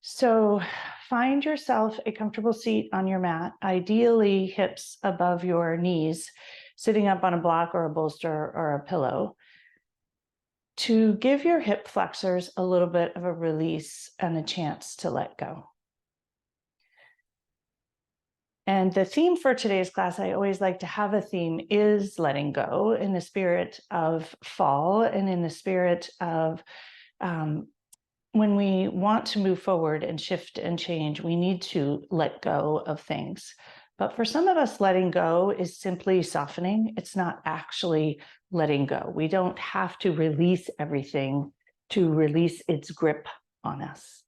So find yourself a comfortable seat on your mat, ideally hips above your knees, sitting up on a block or a bolster or a pillow, to give your hip flexors a little bit of a release and a chance to let go. And the theme for today's class, I always like to have a theme, is letting go in the spirit of fall and in the spirit of when we want to move forward and shift and change, we need to let go of things. But for some of us, letting go is simply softening. It's not actually letting go. We don't have to release everything to release its grip on us.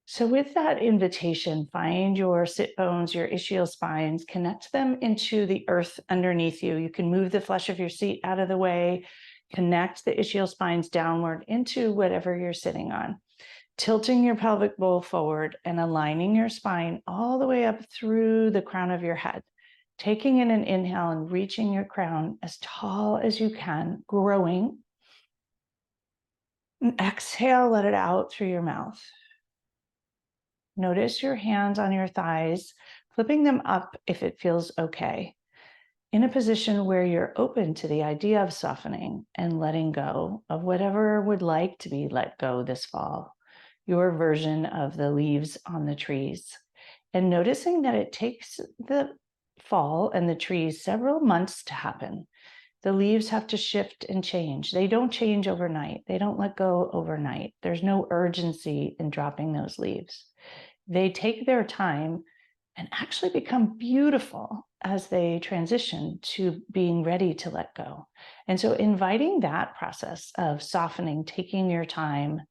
So with that invitation, find your sit bones, your ischial spines, connect them into the earth underneath you. You can move the flesh of your seat out of the way, connect the ischial spines downward into whatever you're sitting on, tilting your pelvic bowl forward and aligning your spine all the way up through the crown of your head, taking in an inhale and reaching your crown as tall as you can, growing. And exhale, let it out through your mouth. Notice your hands on your thighs, flipping them up if it feels okay, in a position where you're open to the idea of softening and letting go of whatever would like to be let go this fall, your version of the leaves on the trees. And noticing that it takes the fall and the trees several months to happen. The leaves have to shift and change. They don't change overnight. They don't let go overnight. There's no urgency in dropping those leaves. They take their time and actually become beautiful as they transition to being ready to let go. And so inviting that process of softening, taking your time,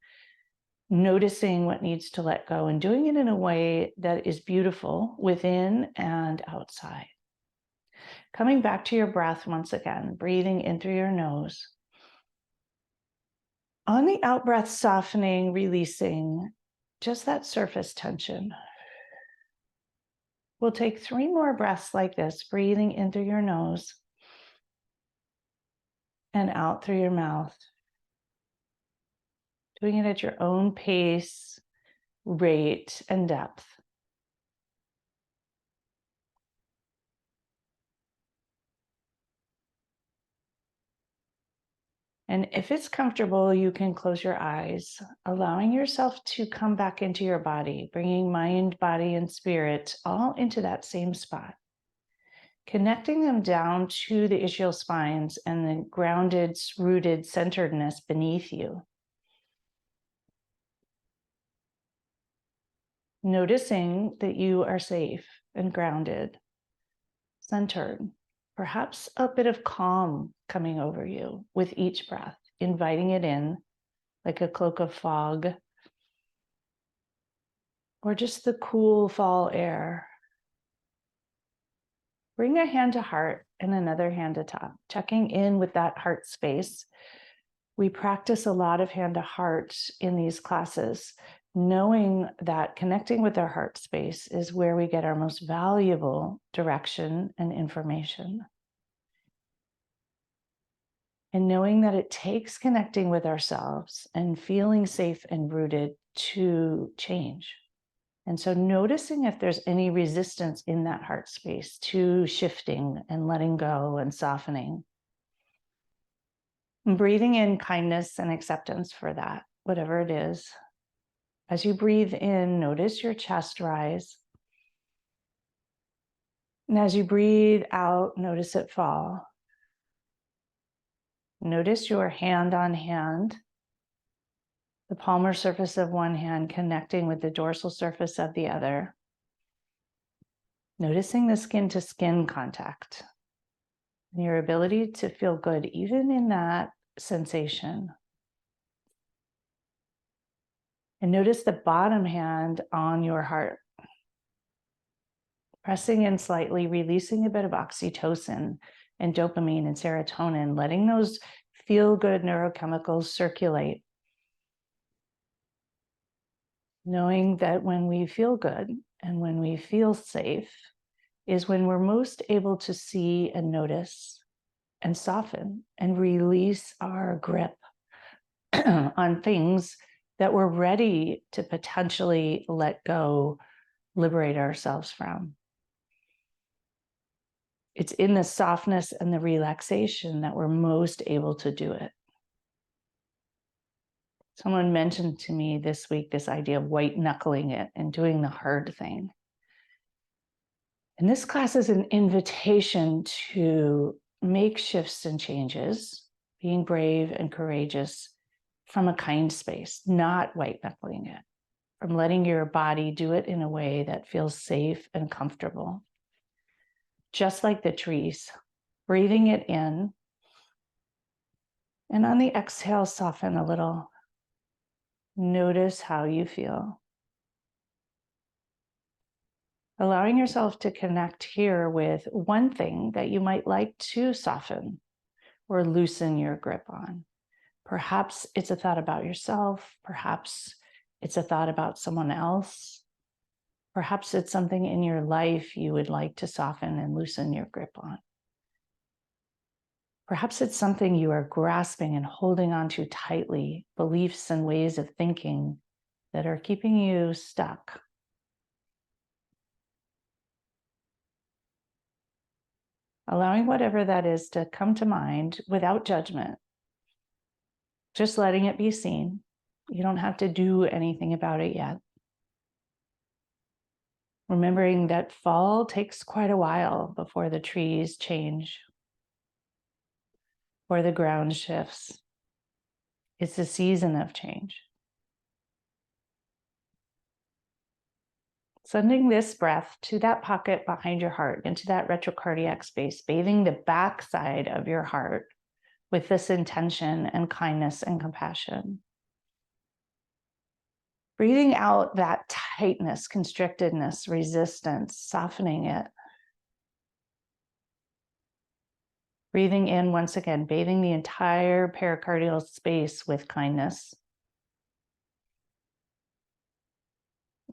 noticing what needs to let go, and doing it in a way that is beautiful within and outside. Coming back to your breath once again, breathing in through your nose. On the out breath, softening, releasing just that surface tension. We'll take 3 more breaths like this, breathing in through your nose and out through your mouth. Doing it at your own pace, rate, and depth. And if it's comfortable, you can close your eyes, allowing yourself to come back into your body, bringing mind, body, and spirit all into that same spot. Connecting them down to the ischial spines and the grounded, rooted centeredness beneath you. Noticing that you are safe and grounded, centered. Perhaps a bit of calm coming over you with each breath, inviting it in like a cloak of fog, or just the cool fall air. Bring a hand to heart and another hand to top, checking in with that heart space. We practice a lot of hand to heart in these classes, knowing that connecting with our heart space is where we get our most valuable direction and information. And knowing that it takes connecting with ourselves and feeling safe and rooted to change. And so noticing if there's any resistance in that heart space to shifting and letting go and softening. And breathing in kindness and acceptance for that, whatever it is. As you breathe in, notice your chest rise. And as you breathe out, notice it fall. Notice your hand on hand, the palmar surface of one hand connecting with the dorsal surface of the other. Noticing the skin to skin contact and your ability to feel good even in that sensation. And notice the bottom hand on your heart. Pressing in slightly, releasing a bit of oxytocin and dopamine and serotonin, letting those feel-good neurochemicals circulate. Knowing that when we feel good and when we feel safe is when we're most able to see and notice and soften and release our grip on things that we're ready to potentially let go, liberate ourselves from. It's in the softness and the relaxation that we're most able to do it. Someone mentioned to me this week this idea of white knuckling it and doing the hard thing. And this class is an invitation to make shifts and changes, being brave and courageous from a kind space, not white knuckling it, from letting your body do it in a way that feels safe and comfortable. Just like the trees, breathing it in. And on the exhale, soften a little. Notice how you feel. Allowing yourself to connect here with one thing that you might like to soften or loosen your grip on. Perhaps it's a thought about yourself. Perhaps it's a thought about someone else. Perhaps it's something in your life you would like to soften and loosen your grip on. Perhaps it's something you are grasping and holding on to tightly, beliefs and ways of thinking that are keeping you stuck. Allowing whatever that is to come to mind without judgment. Just letting it be seen. You don't have to do anything about it yet. Remembering that fall takes quite a while before the trees change or the ground shifts. It's a season of change. Sending this breath to that pocket behind your heart, into that retrocardiac space, bathing the backside of your heart with this intention and kindness and compassion. Breathing out that tightness, constrictedness, resistance, softening it. Breathing in once again, bathing the entire pericardial space with kindness.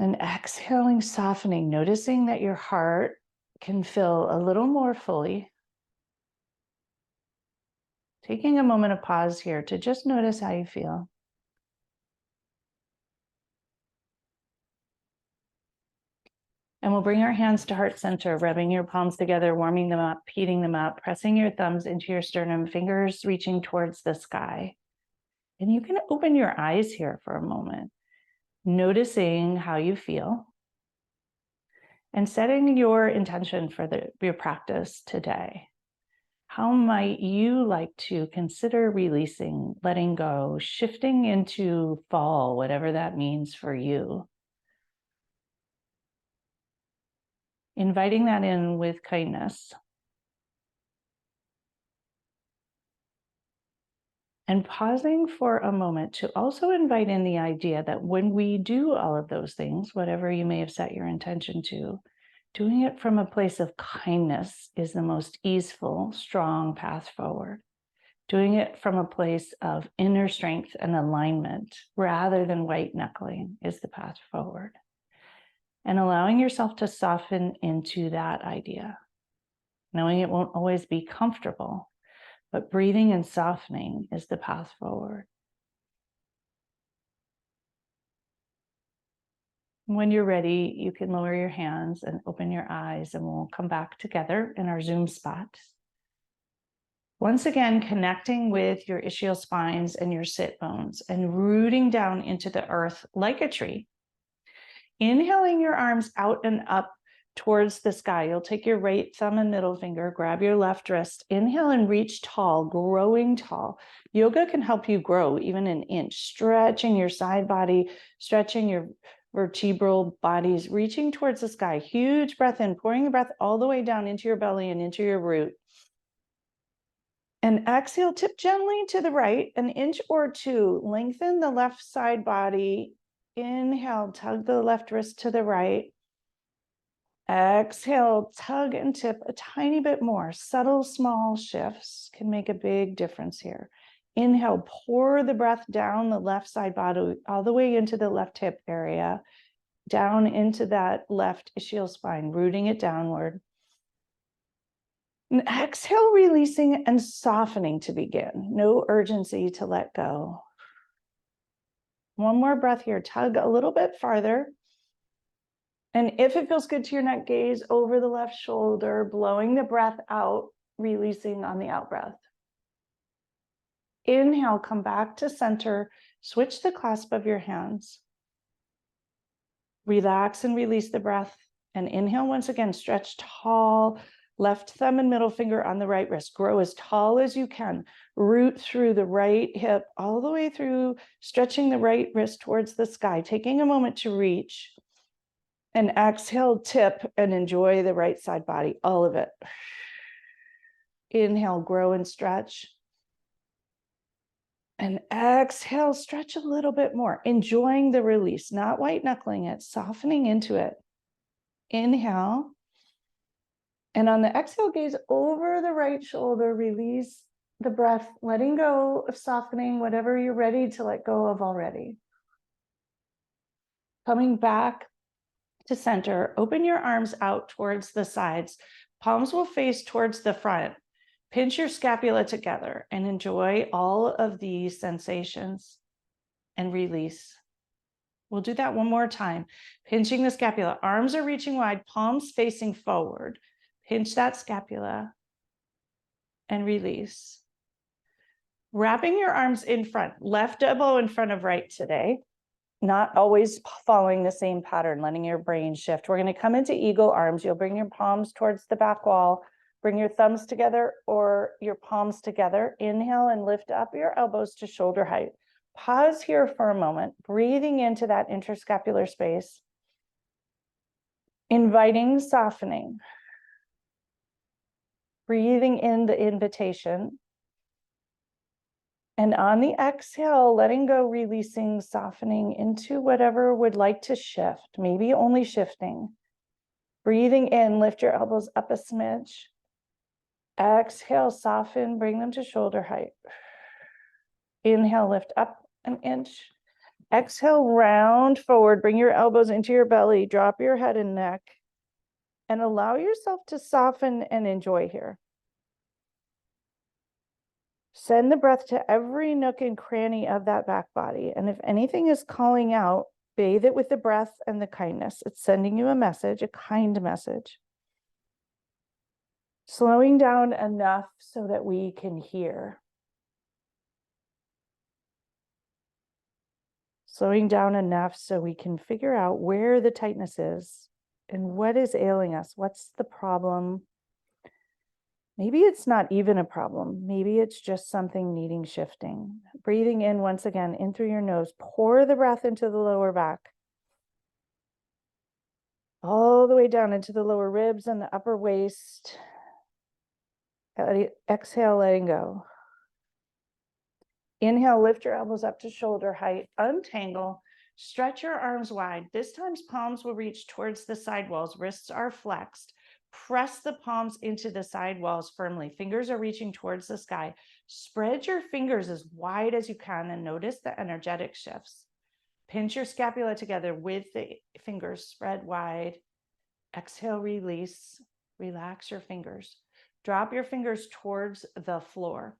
And exhaling, softening, noticing that your heart can fill a little more fully. Taking a moment of pause here to just notice how you feel. And we'll bring our hands to heart center, rubbing your palms together, warming them up, heating them up, pressing your thumbs into your sternum, fingers reaching towards the sky. And you can open your eyes here for a moment, noticing how you feel and setting your intention for your practice today. How might you like to consider releasing, letting go, shifting into fall, whatever that means for you? Inviting that in with kindness. And pausing for a moment to also invite in the idea that when we do all of those things, whatever you may have set your intention to, doing it from a place of kindness is the most easeful, strong path forward. Doing it from a place of inner strength and alignment rather than white knuckling is the path forward. And allowing yourself to soften into that idea, knowing it won't always be comfortable, but breathing and softening is the path forward. When you're ready, you can lower your hands and open your eyes, and we'll come back together in our Zoom spot. Once again, connecting with your ischial spines and your sit bones and rooting down into the earth like a tree. Inhaling your arms out and up towards the sky. You'll take your right thumb and middle finger, grab your left wrist, inhale and reach tall, growing tall. Yoga can help you grow even an inch, stretching your side body, stretching your vertebral bodies, reaching towards the sky. Huge breath in, pouring the breath all the way down into your belly and into your root. And exhale, tip gently to the right, an inch or two. Lengthen the left side body. Inhale, tug the left wrist to the right. Exhale, tug and tip a tiny bit more. Subtle, small shifts can make a big difference here. Inhale, pour the breath down the left side body, all the way into the left hip area, down into that left ischial spine, rooting it downward. And exhale, releasing and softening to begin. No urgency to let go. One more breath here. Tug a little bit farther. And if it feels good to your neck, gaze over the left shoulder, blowing the breath out, releasing on the out breath. Inhale, come back to center. Switch the clasp of your hands. Relax and release the breath. And inhale once again, stretch tall. Left thumb and middle finger on the right wrist. Grow as tall as you can. Root through the right hip, all the way through, stretching the right wrist towards the sky. Taking a moment to reach. And exhale, tip, and enjoy the right side body, all of it. Inhale, grow and stretch. And exhale, stretch a little bit more, enjoying the release, not white knuckling it, softening into it. Inhale. And on the exhale, gaze over the right shoulder, release the breath, letting go of softening, whatever you're ready to let go of already. Coming back to center, open your arms out towards the sides. Palms will face towards the front. Pinch your scapula together and enjoy all of these sensations and release. We'll do that one more time. Pinching the scapula. Arms are reaching wide, palms facing forward. Pinch that scapula and release. Wrapping your arms in front, left elbow in front of right today. Not always following the same pattern, letting your brain shift. We're going to come into eagle arms. You'll bring your palms towards the back wall. Bring your thumbs together or your palms together. Inhale and lift up your elbows to shoulder height. Pause here for a moment, breathing into that interscapular space. Inviting softening. Breathing in the invitation. And on the exhale, letting go, releasing, softening into whatever would like to shift, maybe only shifting. Breathing in, lift your elbows up a smidge. Exhale, soften, bring them to shoulder height. Inhale, lift up an inch. Exhale, round forward, bring your elbows into your belly, drop your head and neck, and allow yourself to soften and enjoy here. Send the breath to every nook and cranny of that back body. And if anything is calling out, bathe it with the breath and the kindness. It's sending you a message, a kind message. Slowing down enough so that we can hear. Slowing down enough so we can figure out where the tightness is and what is ailing us. What's the problem? Maybe it's not even a problem. Maybe it's just something needing shifting. Breathing in once again, in through your nose. Pour the breath into the lower back. All the way down into the lower ribs and the upper waist. Exhale, letting go. Inhale, lift your elbows up to shoulder height. Untangle. Stretch your arms wide. This time, palms will reach towards the side walls. Wrists are flexed. Press the palms into the side walls firmly. Fingers are reaching towards the sky. Spread your fingers as wide as you can and notice the energetic shifts. Pinch your scapula together with the fingers spread wide. Exhale, release. Relax your fingers. Drop your fingers towards the floor.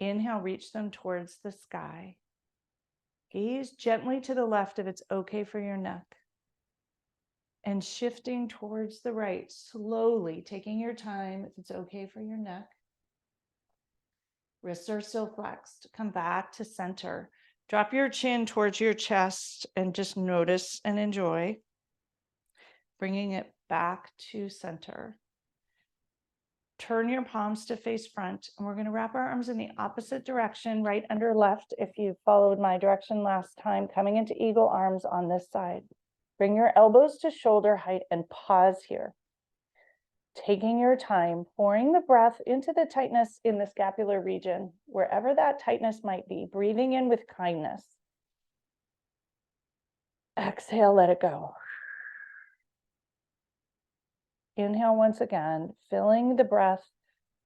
Inhale, reach them towards the sky. Gaze gently to the left if it's okay for your neck. And shifting towards the right, slowly taking your time if it's okay for your neck. Wrists are still flexed. Come back to center. Drop your chin towards your chest and just notice and enjoy. Bringing it back to center. Turn your palms to face front, and we're going to wrap our arms in the opposite direction, right under left. If you followed my direction last time, coming into eagle arms on this side. Bring your elbows to shoulder height and pause here. Taking your time, pouring the breath into the tightness in the scapular region, wherever that tightness might be, breathing in with kindness. Exhale, let it go. Inhale once again, filling the breath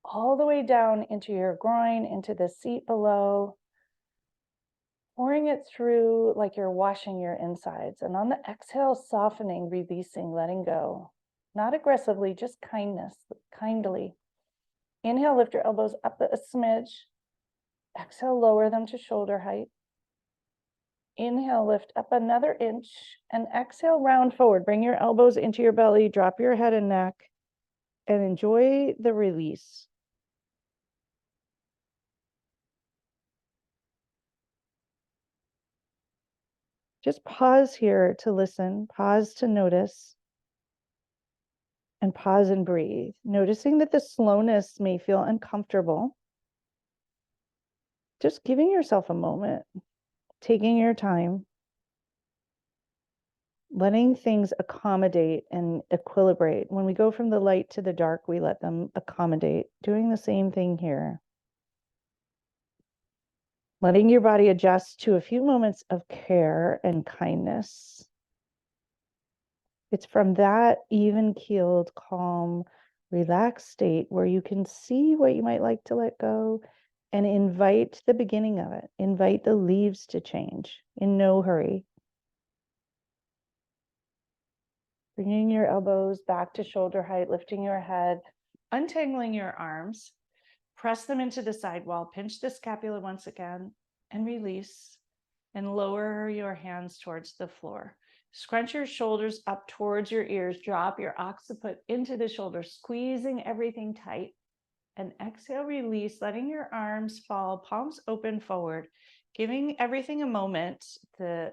all the way down into your groin, into the seat below, pouring it through like you're washing your insides. And on the exhale, softening, releasing, letting go. Not aggressively, just kindness, kindly. Inhale, lift your elbows up a smidge. Exhale, lower them to shoulder height. Inhale, lift up another inch, and exhale, round forward. Bring your elbows into your belly, drop your head and neck, and enjoy the release. Just pause here to listen, pause to notice, and pause and breathe, noticing that the slowness may feel uncomfortable. Just giving yourself a moment, taking your time, letting things accommodate and equilibrate. When we go from the light to the dark, we let them accommodate. Doing the same thing here. Letting your body adjust to a few moments of care and kindness. It's from that even-keeled, calm, relaxed state where you can see what you might like to let go and invite the beginning of it. Invite the leaves to change in no hurry. Bringing your elbows back to shoulder height, lifting your head, untangling your arms, press them into the side wall, pinch the scapula once again, and release, and lower your hands towards the floor. Scrunch your shoulders up towards your ears, drop your occiput into the shoulders, squeezing everything tight, and exhale, release, letting your arms fall, palms open forward, giving everything a moment, the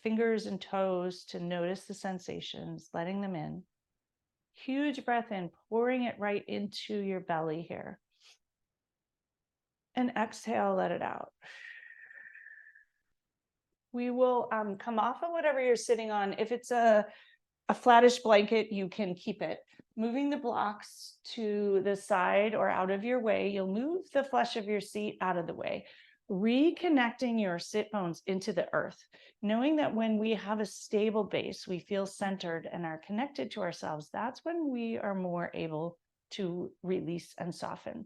fingers and toes to notice the sensations, letting them in. Huge breath in, pouring it right into your belly here. And exhale, let it out. We will come off of whatever you're sitting on. If it's a flattish blanket, you can keep it. Moving the blocks to the side or out of your way, you'll move the flesh of your seat out of the way, reconnecting your sit bones into the earth, knowing that when we have a stable base, we feel centered and are connected to ourselves. That's when we are more able to release and soften.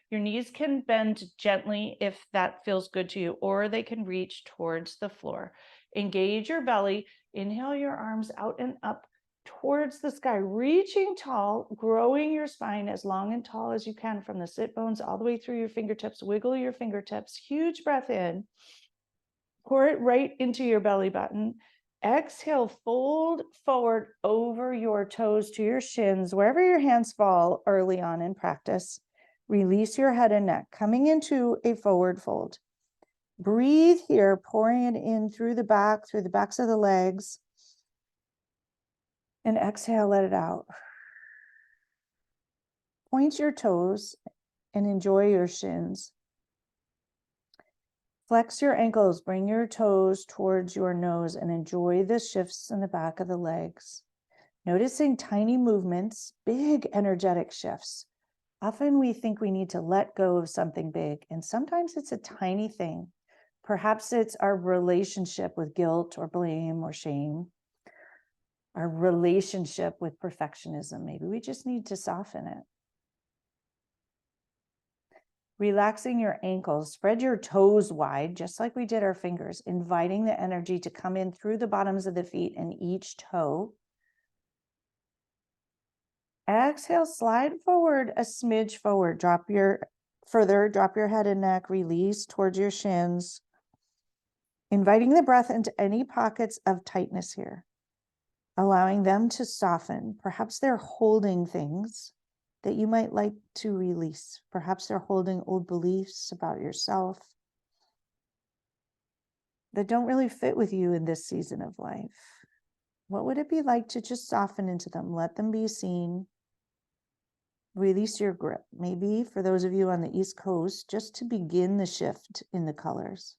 Your knees can bend gently if that feels good to you, or they can reach towards the floor. Engage your belly. Inhale your arms out and up towards the sky, reaching tall, growing your spine as long and tall as you can from the sit bones all the way through your fingertips. Wiggle your fingertips. Huge breath in. Pour it right into your belly button. Exhale, fold forward over your toes to your shins, wherever your hands fall early on in practice. Release your head and neck, coming into a forward fold. Breathe here, pouring it in through the backs of the legs. And exhale, let it out. Point your toes and enjoy your shins. Flex your ankles, bring your toes towards your nose and enjoy the shifts in the back of the legs. Noticing tiny movements, big energetic shifts. Often we think we need to let go of something big, and sometimes it's a tiny thing. Perhaps it's our relationship with guilt or blame or shame, our relationship with perfectionism. Maybe we just need to soften it. Relaxing your ankles, spread your toes wide, just like we did our fingers, inviting the energy to come in through the bottoms of the feet and each toe. Exhale, slide forward a smidge forward. Drop your head and neck, release towards your shins. Inviting the breath into any pockets of tightness here, allowing them to soften. Perhaps they're holding things that you might like to release. Perhaps they're holding old beliefs about yourself that don't really fit with you in this season of life. What would it be like to just soften into them? Let them be seen. Release your grip. Maybe for those of you on the East Coast, just to begin the shift in the colors.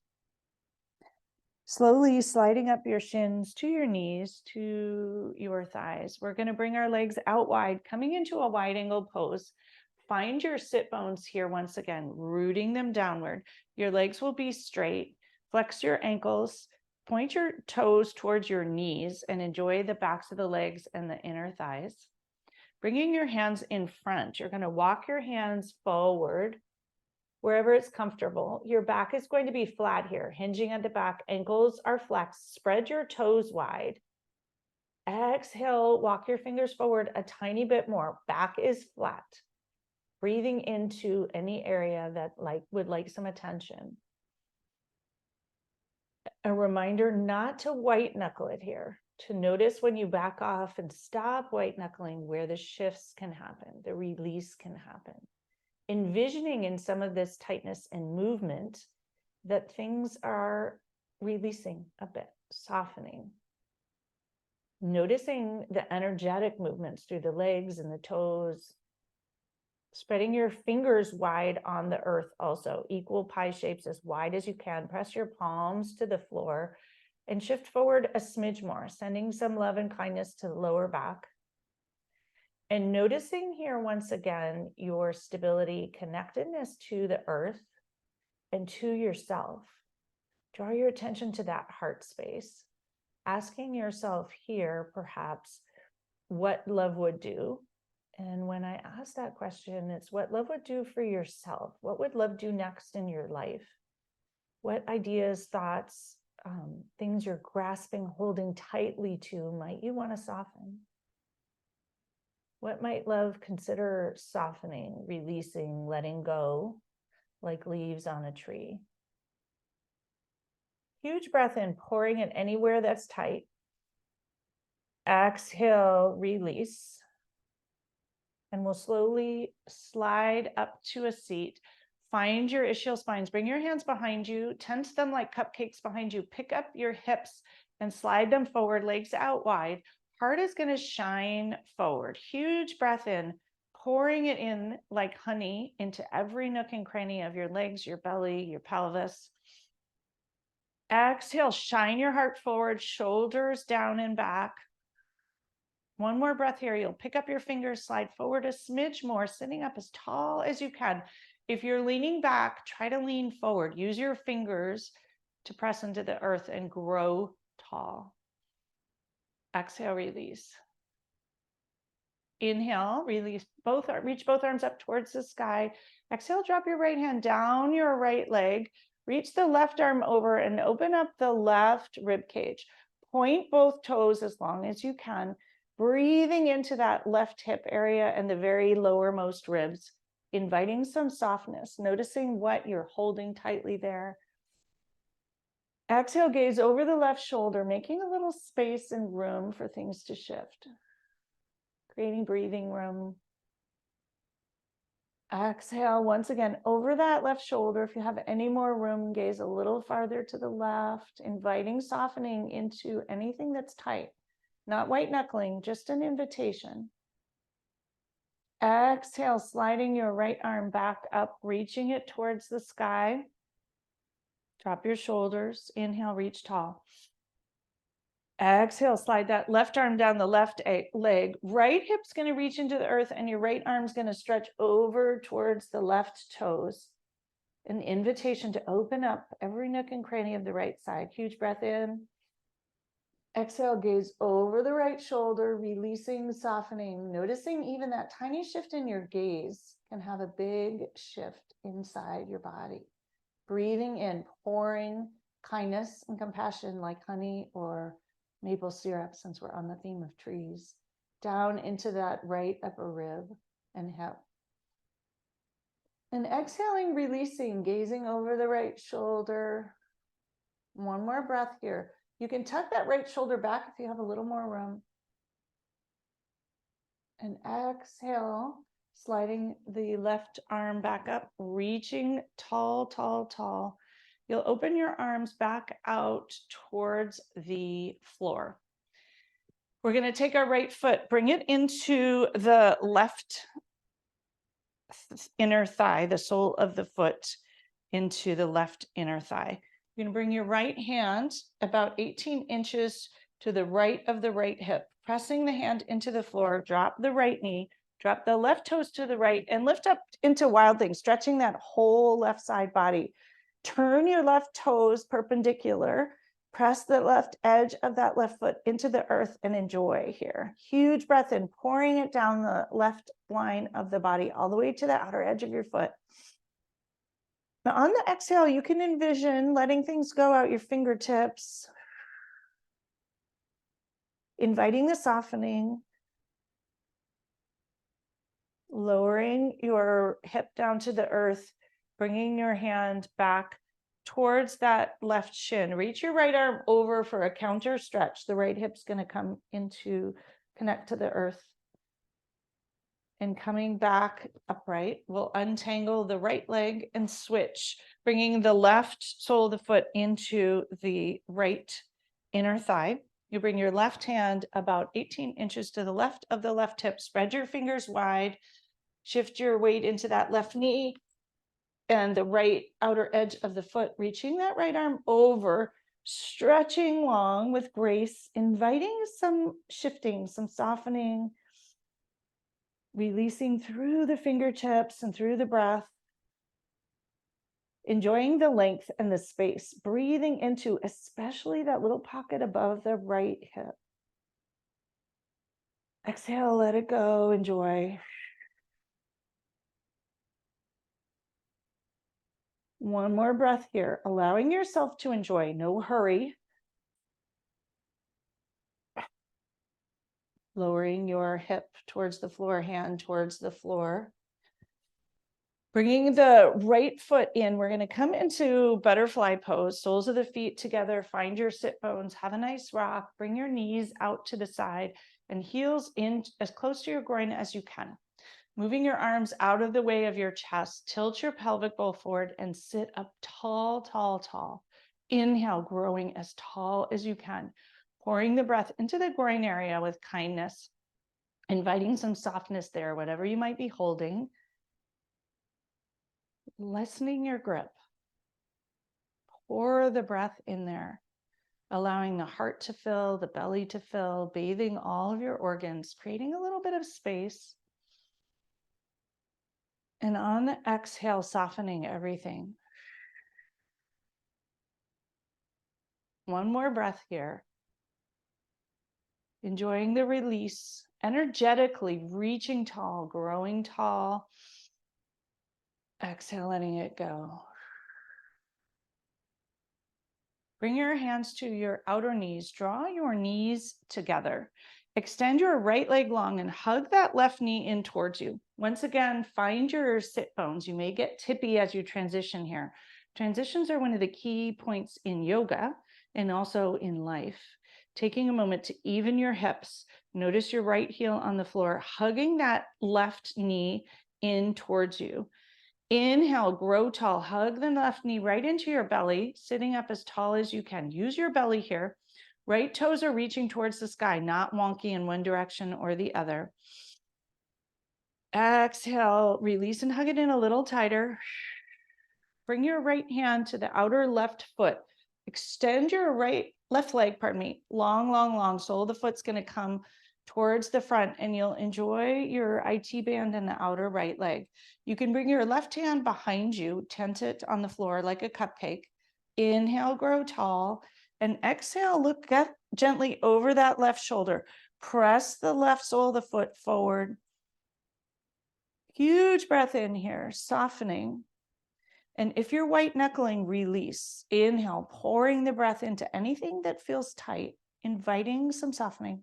Slowly sliding up your shins to your knees, to your thighs. We're going to bring our legs out wide, coming into a wide angle pose. Find your sit bones here once again, rooting them downward. Your legs will be straight. Flex your ankles, point your toes towards your knees, and enjoy the backs of the legs and the inner thighs. Bringing your hands in front, you're going to walk your hands forward wherever it's comfortable. Your back is going to be flat here, hinging at the back. Ankles are flexed. Spread your toes wide. Exhale, walk your fingers forward a tiny bit more. Back is flat. Breathing into any area that would like some attention. A reminder not to white knuckle it here, to notice when you back off and stop white knuckling where the shifts can happen, the release can happen. Envisioning in some of this tightness and movement that things are releasing a bit, softening. Noticing the energetic movements through the legs and the toes. Spreading your fingers wide on the earth also, equal pie shapes as wide as you can. Press your palms to the floor and shift forward a smidge more, sending some love and kindness to the lower back. And noticing here once again your stability, connectedness to the earth and to yourself. Draw your attention to that heart space. Asking yourself here, perhaps, what love would do. And when I ask that question, it's what love would do for yourself. What would love do next in your life? What ideas, thoughts, things you're grasping, holding tightly to, might you want to soften? What might love consider softening, releasing, letting go, like leaves on a tree? Huge breath in, pouring it anywhere that's tight. Exhale, release. And we'll slowly slide up to a seat. Find your ischial spines. Bring your hands behind you. Tense them like cupcakes behind you. Pick up your hips and slide them forward, legs out wide. Heart is going to shine forward. Huge breath in, pouring it in like honey into every nook and cranny of your legs, your belly, your pelvis. Exhale, shine your heart forward, shoulders down and back. One more breath here. You'll pick up your fingers, slide forward a smidge more, sitting up as tall as you can. If you're leaning back, try to lean forward. Use your fingers to press into the earth and grow tall. Exhale, release. Inhale, release reach both arms up towards the sky. Exhale, drop your right hand down your right leg. Reach the left arm over and open up the left rib cage. Point both toes as long as you can. Breathing into that left hip area and the very lowermost ribs, inviting some softness, noticing what you're holding tightly there. Exhale, gaze over the left shoulder, making a little space and room for things to shift. Creating breathing room. Exhale, once again, over that left shoulder. If you have any more room, gaze a little farther to the left, inviting softening into anything that's tight. Not white knuckling, just an invitation. Exhale, sliding your right arm back up, reaching it towards the sky. Drop your shoulders. Inhale, reach tall. Exhale, slide that left arm down the left leg. Right hip's going to reach into the earth and your right arm's going to stretch over towards the left toes. An invitation to open up every nook and cranny of the right side. Huge breath in. Exhale, gaze over the right shoulder, releasing, softening, noticing even that tiny shift in your gaze can have a big shift inside your body. Breathing in, pouring kindness and compassion like honey or maple syrup, since we're on the theme of trees, down into that right upper rib and hip. And exhaling, releasing, gazing over the right shoulder. One more breath here. You can tuck that right shoulder back if you have a little more room. And exhale, sliding the left arm back up, reaching tall, tall, tall. You'll open your arms back out towards the floor. We're going to take our right foot, bring it into the left inner thigh, the sole of the foot into the left inner thigh. You're going to bring your right hand about 18 inches to the right of the right hip, pressing the hand into the floor, drop the right knee, drop the left toes to the right, and lift up into wild thing, stretching that whole left side body. Turn your left toes perpendicular, press the left edge of that left foot into the earth and enjoy here. Huge breath in, pouring it down the left line of the body all the way to the outer edge of your foot. Now on the exhale, you can envision letting things go out your fingertips, inviting the softening, lowering your hip down to the earth, bringing your hand back towards that left shin. Reach your right arm over for a counter stretch. The right hip's going to come into connect to the earth. And coming back upright, we'll untangle the right leg and switch, bringing the left sole of the foot into the right inner thigh. You bring your left hand about 18 inches to the left of the left hip. Spread your fingers wide. Shift your weight into that left knee and the right outer edge of the foot, reaching that right arm over, stretching long with grace, inviting some shifting, some softening, releasing through the fingertips and through the breath, enjoying the length and the space, breathing into especially that little pocket above the right hip. Exhale, let it go, enjoy. One more breath here, allowing yourself to enjoy, no hurry. Lowering your hip towards the floor, hand towards the floor. Bringing the right foot in, we're going to come into butterfly pose, soles of the feet together, find your sit bones, have a nice rock, bring your knees out to the side and heels in as close to your groin as you can. Moving your arms out of the way of your chest, tilt your pelvic bowl forward and sit up tall, tall, tall. Inhale, growing as tall as you can, pouring the breath into the groin area with kindness, inviting some softness there, whatever you might be holding. Lessening your grip. Pour the breath in there, allowing the heart to fill, the belly to fill, bathing all of your organs, creating a little bit of space. And on the exhale, softening everything. One more breath here. Enjoying the release, energetically reaching tall, growing tall. Exhale, letting it go. Bring your hands to your outer knees. Draw your knees together. Extend your right leg long and hug that left knee in towards you. Once again, find your sit bones. You may get tippy as you transition here. Transitions are one of the key points in yoga and also in life. Taking a moment to even your hips. Notice your right heel on the floor, hugging that left knee in towards you. Inhale, grow tall, hug the left knee right into your belly, sitting up as tall as you can. Use your belly here. Right toes are reaching towards the sky, not wonky in one direction or the other. Exhale, release and hug it in a little tighter. Bring your right hand to the outer left foot. Extend your left leg, long, long, long. Sole of the foot's going to come towards the front and you'll enjoy your IT band in the outer right leg. You can bring your left hand behind you, tent it on the floor like a cupcake. Inhale, grow tall, and exhale, look gently over that left shoulder. Press the left sole of the foot forward. Huge breath in here, softening. And if you're white knuckling, release. Inhale, pouring the breath into anything that feels tight, inviting some softening.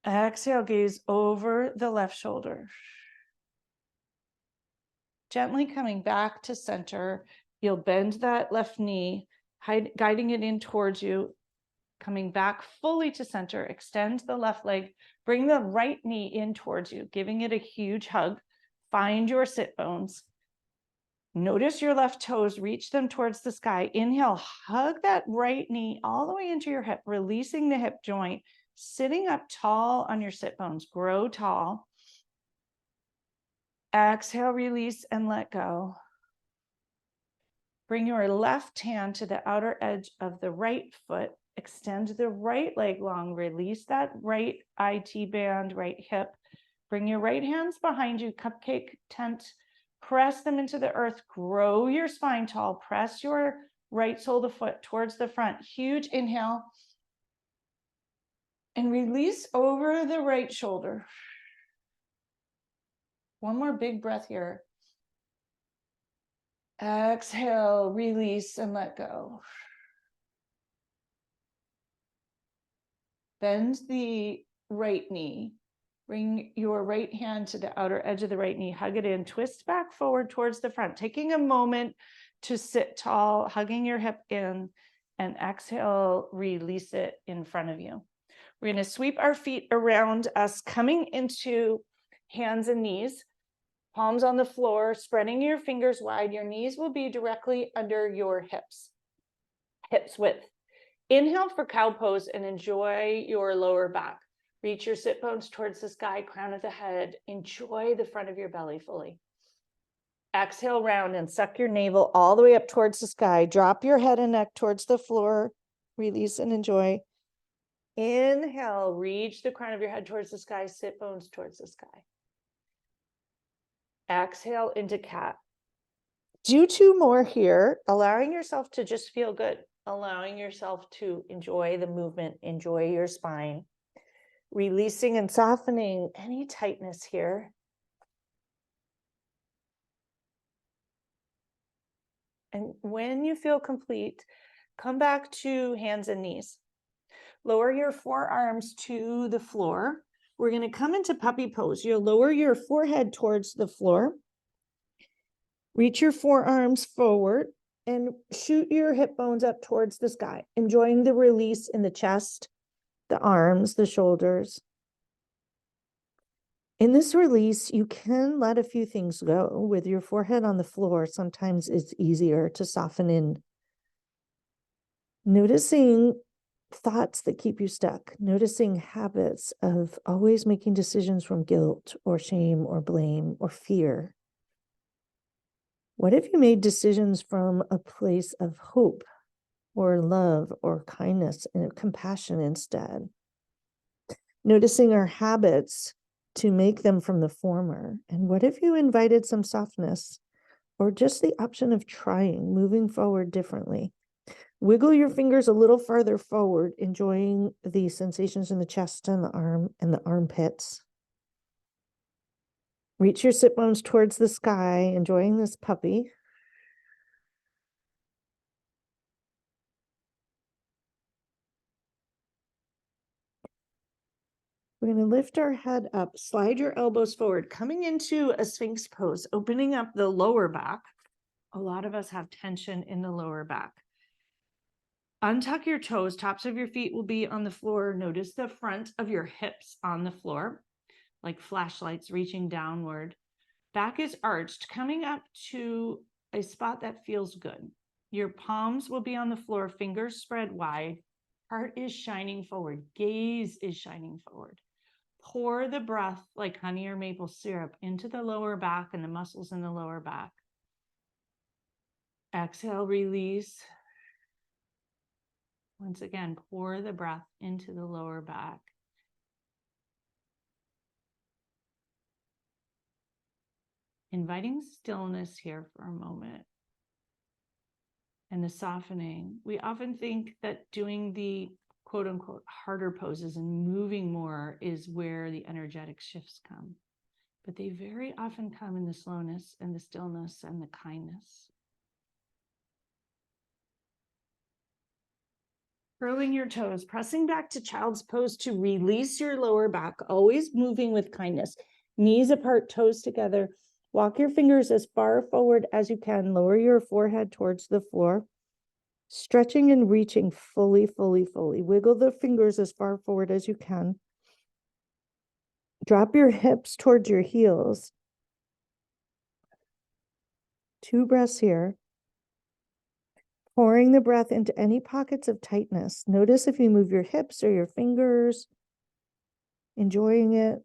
Exhale, gaze over the left shoulder. Gently coming back to center. You'll bend that left knee, guiding it in towards you. Coming back fully to center, extend the left leg, bring the right knee in towards you, giving it a huge hug. Find your sit bones. Notice your left toes, reach them towards the sky. Inhale, hug that right knee all the way into your hip, releasing the hip joint, sitting up tall on your sit bones, grow tall. Exhale, release and let go. Bring your left hand to the outer edge of the right foot. Extend the right leg long. Release that right IT band, right hip. Bring your right hands behind you, cupcake tent. Press them into the earth. Grow your spine tall. Press your right sole of the foot towards the front. Huge inhale. And release over the right shoulder. One more big breath here. Exhale, release and let go. Bend the right knee. Bring your right hand to the outer edge of the right knee. Hug it in. Twist back forward towards the front. Taking a moment to sit tall, hugging your hip in, and exhale, release it in front of you. We're going to sweep our feet around us, coming into hands and knees, palms on the floor, spreading your fingers wide. Your knees will be directly under your hips width. Inhale for cow pose and enjoy your lower back. Reach your sit bones towards the sky, crown of the head. Enjoy the front of your belly fully. Exhale, round and suck your navel all the way up towards the sky. Drop your head and neck towards the floor. Release and enjoy. Inhale, reach the crown of your head towards the sky, sit bones towards the sky. Exhale into cat. Do 2 more here, allowing yourself to just feel good, allowing yourself to enjoy the movement, enjoy your spine, releasing and softening any tightness here. And when you feel complete, come back to hands and knees. Lower your forearms to the floor. We're going to come into puppy pose. You'll lower your forehead towards the floor. Reach your forearms forward and shoot your hip bones up towards the sky, enjoying the release in the chest, the arms, the shoulders. In this release, you can let a few things go. With your forehead on the floor, sometimes it's easier to soften in. Noticing thoughts that keep you stuck, noticing habits of always making decisions from guilt or shame or blame or fear. What if you made decisions from a place of hope or love or kindness and compassion instead? Noticing our habits to make them from the former. And what if you invited some softness or just the option of trying, moving forward differently? Wiggle your fingers a little farther forward, enjoying the sensations in the chest and the arm and the armpits. Reach your sit bones towards the sky, enjoying this puppy. We're going to lift our head up, slide your elbows forward, coming into a Sphinx pose, opening up the lower back. A lot of us have tension in the lower back. Untuck your toes, tops of your feet will be on the floor. Notice the front of your hips on the floor, like flashlights reaching downward. Back is arched, coming up to a spot that feels good. Your palms will be on the floor, fingers spread wide. Heart is shining forward, gaze is shining forward. Pour the breath like honey or maple syrup into the lower back and the muscles in the lower back. Exhale, release. Once again, pour the breath into the lower back. Inviting stillness here for a moment. And the softening. We often think that doing the quote unquote harder poses and moving more is where the energetic shifts come. But they very often come in the slowness and the stillness and the kindness. Curling your toes, pressing back to child's pose to release your lower back, always moving with kindness. Knees apart, toes together. Walk your fingers as far forward as you can. Lower your forehead towards the floor. Stretching and reaching fully, fully, fully. Wiggle the fingers as far forward as you can. Drop your hips towards your heels. 2 breaths here. Pouring the breath into any pockets of tightness. Notice if you move your hips or your fingers. Enjoying it.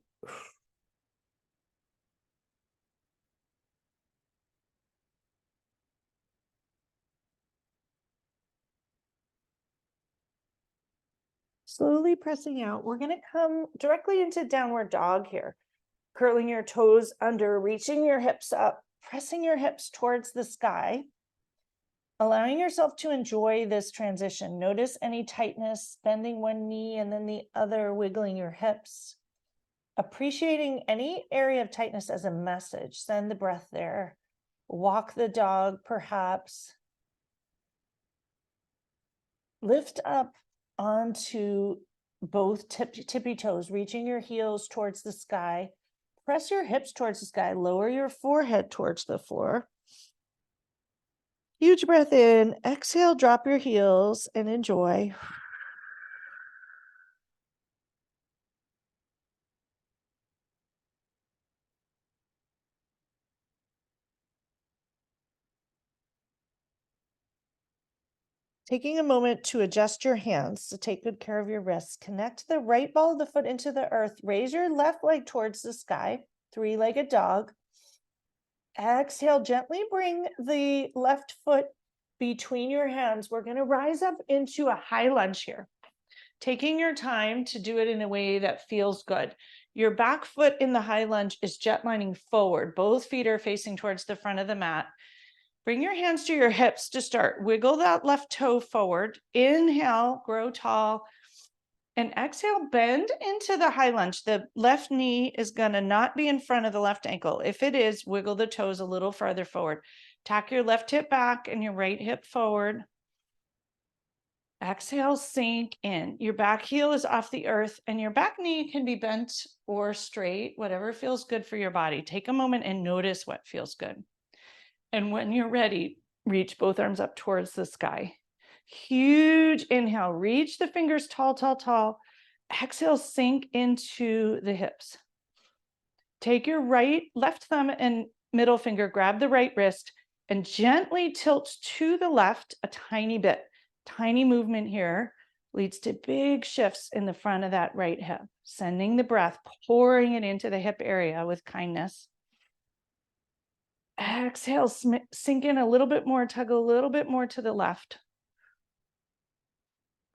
Slowly pressing out. We're going to come directly into downward dog here. Curling your toes under, reaching your hips up, pressing your hips towards the sky. Allowing yourself to enjoy this transition. Notice any tightness, bending one knee and then the other, wiggling your hips. Appreciating any area of tightness as a message. Send the breath there. Walk the dog, perhaps. Lift up onto both tippy toes, reaching your heels towards the sky. Press your hips towards the sky. Lower your forehead towards the floor. Huge breath in, exhale, drop your heels and enjoy. Taking a moment to adjust your hands to take good care of your wrists. Connect the right ball of the foot into the earth. Raise your left leg towards the sky, three-legged dog. Exhale, gently bring the left foot between your hands. We're going to rise up into a high lunge here. Taking your time to do it in a way that feels good. Your back foot in the high lunge is jetlining forward. Both feet are facing towards the front of the mat. Bring your hands to your hips to start. Wiggle that left toe forward. Inhale, grow tall. And exhale, bend into the high lunge. The left knee is going to not be in front of the left ankle. If it is, wiggle the toes a little farther forward. Tack your left hip back and your right hip forward. Exhale, sink in. Your back heel is off the earth and your back knee can be bent or straight, whatever feels good for your body. Take a moment and notice what feels good. And when you're ready, reach both arms up towards the sky. Huge inhale, reach the fingers tall, tall, tall. Exhale, sink into the hips. Take your left thumb and middle finger, grab the right wrist and gently tilt to the left a tiny bit. Tiny movement here leads to big shifts in the front of that right hip, sending the breath, pouring it into the hip area with kindness. Exhale, sink in a little bit more, tug a little bit more to the left.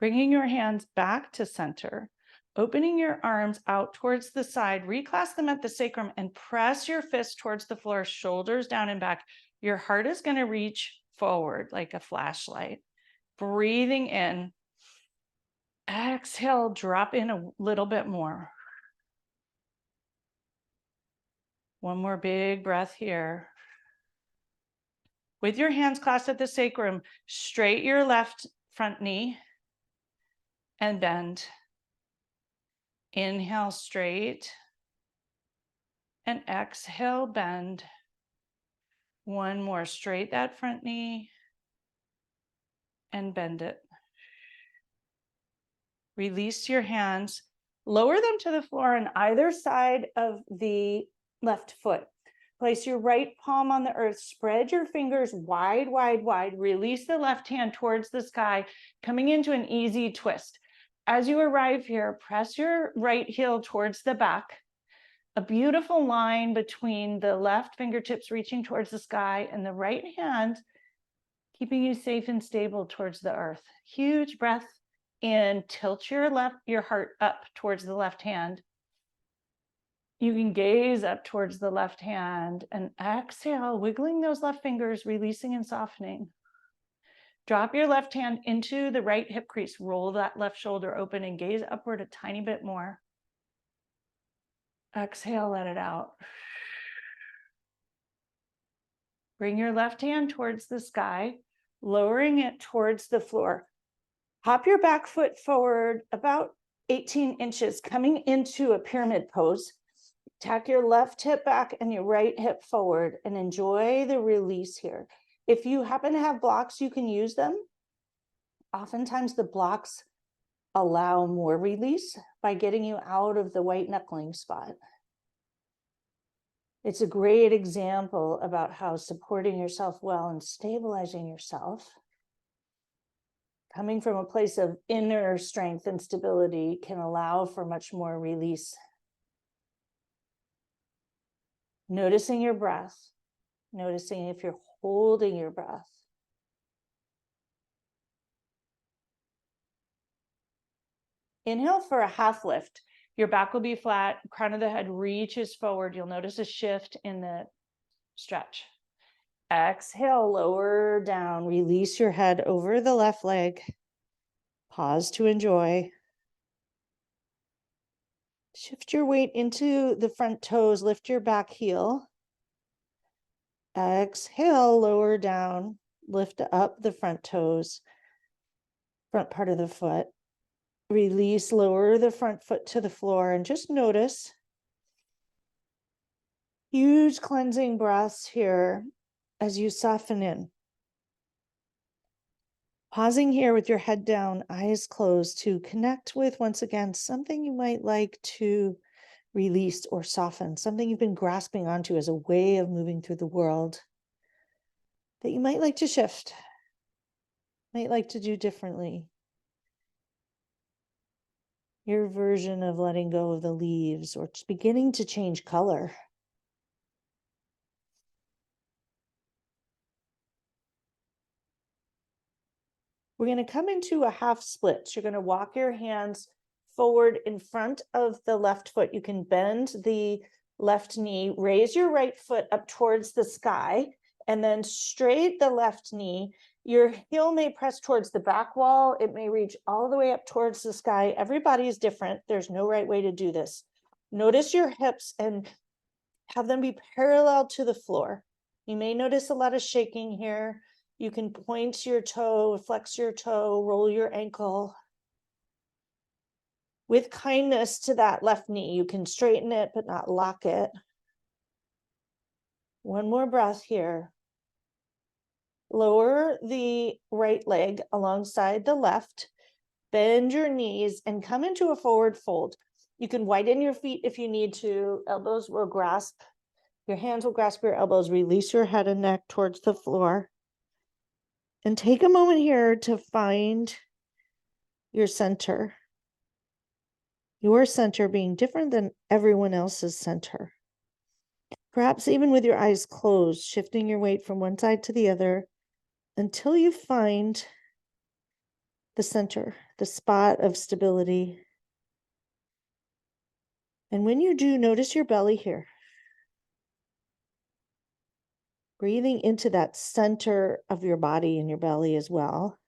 Bringing your hands back to center, opening your arms out towards the side, reclasp them at the sacrum and press your fist towards the floor, shoulders down and back. Your heart is going to reach forward like a flashlight. Breathing in. Exhale, drop in a little bit more. One more big breath here. With your hands clasped at the sacrum, straight your left front knee and bend. Inhale, straight. And exhale, bend. One more, straight that front knee and bend it. Release your hands. Lower them to the floor on either side of the left foot. Place your right palm on the earth. Spread your fingers wide, wide, wide. Release the left hand towards the sky, coming into an easy twist. As you arrive here, press your right heel towards the back. A beautiful line between the left fingertips reaching towards the sky and the right hand keeping you safe and stable towards the earth. Huge breath in, tilt your heart up towards the left hand. You can gaze up towards the left hand and exhale, wiggling those left fingers, releasing and softening. Drop your left hand into the right hip crease, roll that left shoulder open and gaze upward a tiny bit more. Exhale, let it out. Bring your left hand towards the sky, lowering it towards the floor. Hop your back foot forward about 18 inches, coming into a pyramid pose. Tack your left hip back and your right hip forward and enjoy the release here. If you happen to have blocks, you can use them. Oftentimes the blocks allow more release by getting you out of the white knuckling spot. It's a great example about how supporting yourself well and stabilizing yourself, coming from a place of inner strength and stability, can allow for much more release. Noticing your breath, noticing if you're holding your breath. Inhale for a half lift. Your back will be flat, crown of the head reaches forward. You'll notice a shift in the stretch. Exhale, lower down, release your head over the left leg. Pause to enjoy. Shift your weight into the front toes, lift your back heel. Exhale, lower down, lift up the front toes, front part of the foot. Release, lower the front foot to the floor and just notice. Huge cleansing breaths here as you soften in. Pausing here with your head down, eyes closed, to connect with, once again, something you might like to release or soften, something you've been grasping onto as a way of moving through the world that you might like to shift, might like to do differently. Your version of letting go of the leaves or just beginning to change color. We're going to come into a half split. So you're going to walk your hands forward in front of the left foot. You can bend the left knee, raise your right foot up towards the sky, and then straight the left knee. Your heel may press towards the back wall. It may reach all the way up towards the sky. Everybody is different. There's no right way to do this. Notice your hips and have them be parallel to the floor. You may notice a lot of shaking here. You can point your toe, flex your toe, roll your ankle. With kindness to that left knee, you can straighten it, but not lock it. One more breath here. Lower the right leg alongside the left. Bend your knees and come into a forward fold. You can widen your feet if you need to. Elbows will grasp. Your hands will grasp your elbows. Release your head and neck towards the floor. And take a moment here to find your center. Your center being different than everyone else's center. Perhaps even with your eyes closed, shifting your weight from one side to the other until you find the center, the spot of stability. And when you do, notice your belly here. Breathing into that center of your body and your belly as well.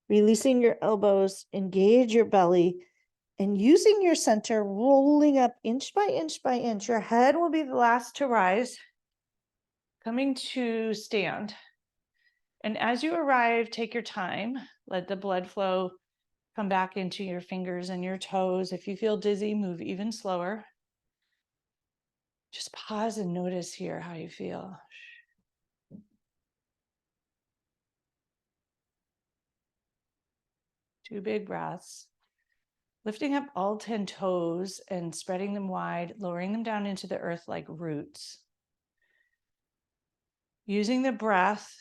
Releasing your elbows, engage your belly, and using your center, rolling up inch by inch by inch. Your head will be the last to rise, coming to stand. And as you arrive, take your time. Let the blood flow come back into your fingers and your toes. If you feel dizzy, move even slower. Just pause and notice here how you feel. 2 big breaths. Lifting up all 10 toes and spreading them wide, lowering them down into the earth like roots. Using the breath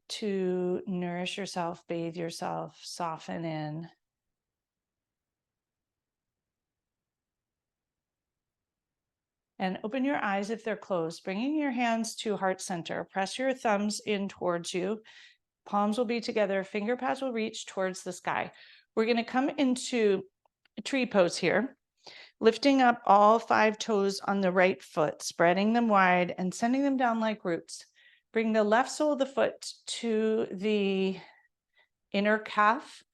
to nourish yourself, bathe yourself, soften in. And open your eyes if they're closed, bringing your hands to heart center. Press your thumbs in towards you. Palms will be together. Finger pads will reach towards the sky. We're going to come into a tree pose here, lifting up all 5 toes on the right foot, spreading them wide and sending them down like roots. Bring the left sole of the foot to the inner calf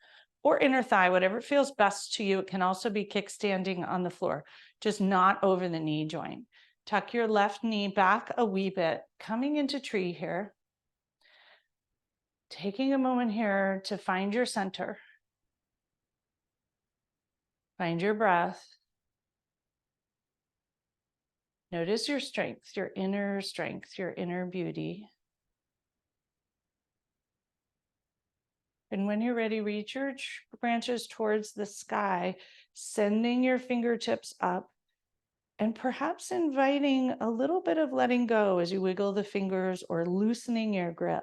or inner thigh, whatever feels best to you. It can also be kickstanding on the floor, just not over the knee joint. Tuck your left knee back a wee bit, coming into tree here. Taking a moment here to find your center. Find your breath. Notice your strength, your inner beauty. And when you're ready, reach your branches towards the sky, sending your fingertips up and perhaps inviting a little bit of letting go as you wiggle the fingers or loosening your grip.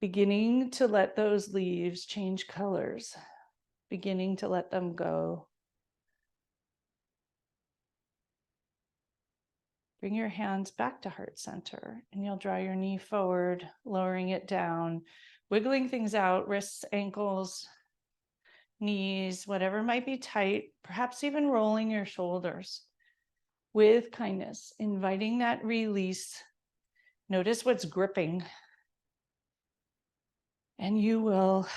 Beginning to let those leaves change colors, beginning to let them go. Bring your hands back to heart center and you'll draw your knee forward, lowering it down, wiggling things out, wrists, ankles, knees, whatever might be tight, perhaps even rolling your shoulders with kindness, inviting that release. Notice what's gripping. And you will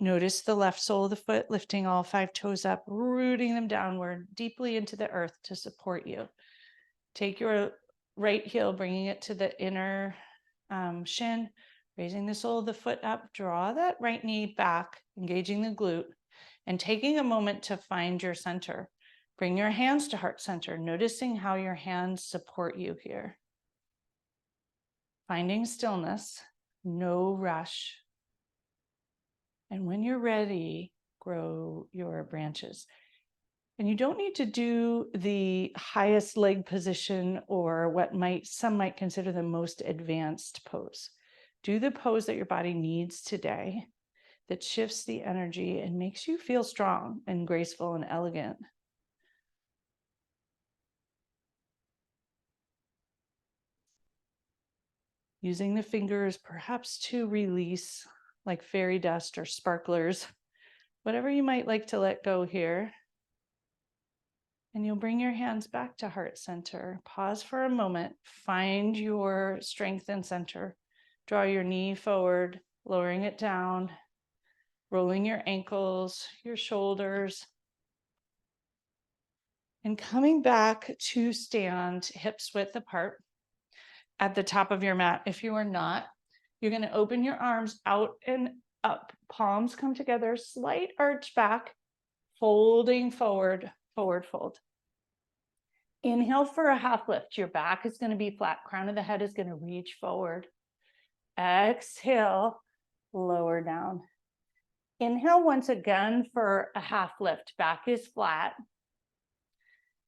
notice the left sole of the foot, lifting all 5 toes up, rooting them downward deeply into the earth to support you. Take your right heel, bringing it to the inner shin, raising the sole of the foot up, draw that right knee back, engaging the glute, and taking a moment to find your center. Bring your hands to heart center, noticing how your hands support you here. Finding stillness. no rush. And when you're ready, grow your branches. And you don't need to do the highest leg position or what some might consider the most advanced pose. Do the pose that your body needs today that shifts the energy and makes you feel strong and graceful and elegant. Using the fingers perhaps to release, like fairy dust or sparklers, whatever you might like to let go here. And you'll bring your hands back to heart center. Pause for a moment. Find your strength and center. Draw your knee forward, lowering it down, rolling your ankles, your shoulders, and coming back to stand hips width apart at the top of your mat. If you are not, you're going to open your arms out and up. Palms come together, slight arch back, folding forward, forward fold. Inhale for a half lift. Your back is going to be flat. Crown of the head is going to reach forward. Exhale, lower down. Inhale once again for a half lift. Back is flat.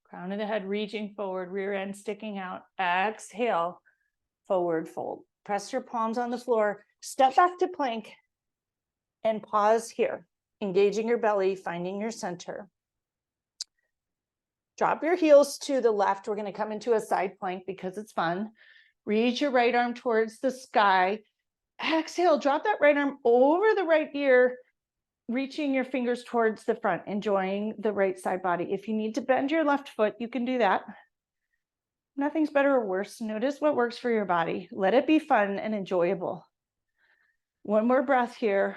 Crown of the head reaching forward, rear end sticking out. Exhale, forward fold. Press your palms on the floor. Step back to plank and pause here, engaging your belly, finding your center. Drop your heels to the left. We're going to come into a side plank because it's fun. Reach your right arm towards the sky. Exhale, drop that right arm over the right ear, reaching your fingers towards the front, enjoying the right side body. If you need to bend your left foot, you can do that. Nothing's better or worse. Notice what works for your body. Let it be fun and enjoyable. One more breath here.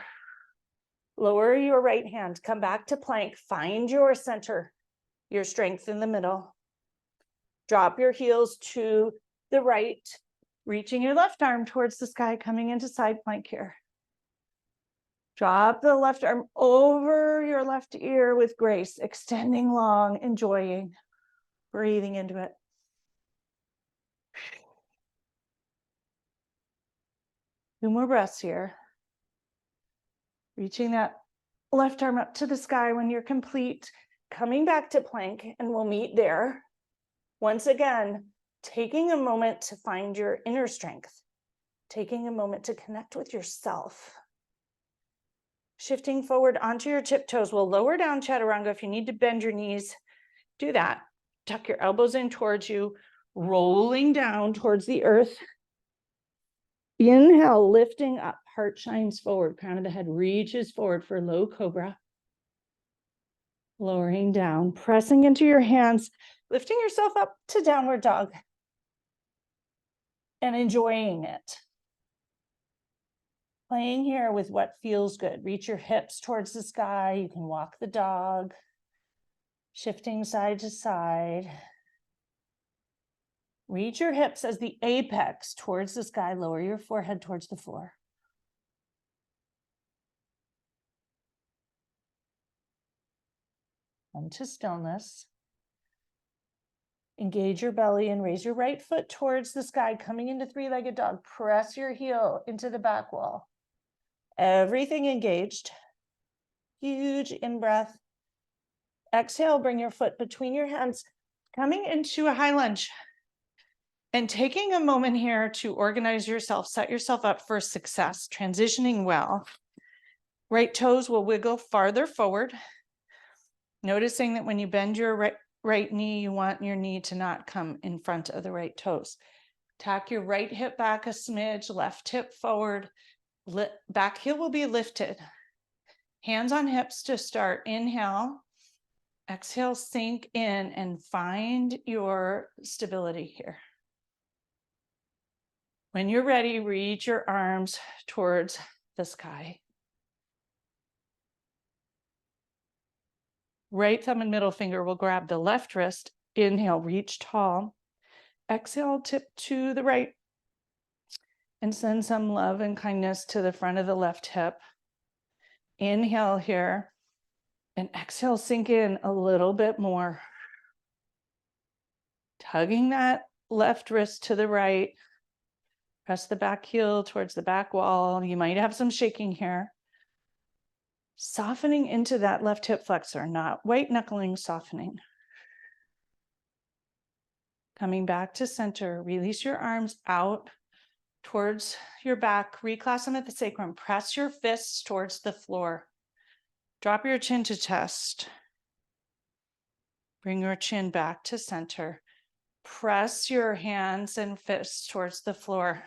Lower your right hand. Come back to plank. Find your center, your strength in the middle. Drop your heels to the right, reaching your left arm towards the sky, coming into side plank here. Drop the left arm over your left ear with grace, extending long, enjoying, breathing into it. Two more breaths here. Reaching that left arm up to the sky when you're complete, coming back to plank, and we'll meet there. Once again, taking a moment to find your inner strength, taking a moment to connect with yourself. Shifting forward onto your tiptoes. We'll lower down chaturanga. If you need to bend your knees, do that. Tuck your elbows in towards you, rolling down towards the earth. Inhale, lifting up, heart shines forward, crown of the head reaches forward for low cobra. Lowering down, pressing into your hands, lifting yourself up to downward dog and enjoying it. Playing here with what feels good. Reach your hips towards the sky. You can walk the dog, shifting side to side. Reach your hips as the apex towards the sky. Lower your forehead towards the floor. Come to stillness. Engage your belly and raise your right foot towards the sky, coming into three-legged dog. Press your heel into the back wall. Everything engaged. Huge in-breath. Exhale, bring your foot between your hands, coming into a high lunge. And taking a moment here to organize yourself, set yourself up for success, transitioning well. Right toes will wiggle farther forward. Noticing that when you bend your right knee, you want your knee to not come in front of the right toes. Tack your right hip back a smidge, left hip forward. Back heel will be lifted. Hands on hips to start. Inhale. Exhale, sink in and find your stability here. When you're ready, reach your arms towards the sky. Right thumb and middle finger will grab the left wrist. Inhale, reach tall. Exhale, tip to the right. And send some love and kindness to the front of the left hip. Inhale here. And exhale, sink in a little bit more. Tugging that left wrist to the right. Press the back heel towards the back wall. You might have some shaking here. Softening into that left hip flexor, not white knuckling, softening. Coming back to center, release your arms out towards your back, reclasp them at the sacrum. Press your fists towards the floor. Drop your chin to chest. Bring your chin back to center. Press your hands and fists towards the floor.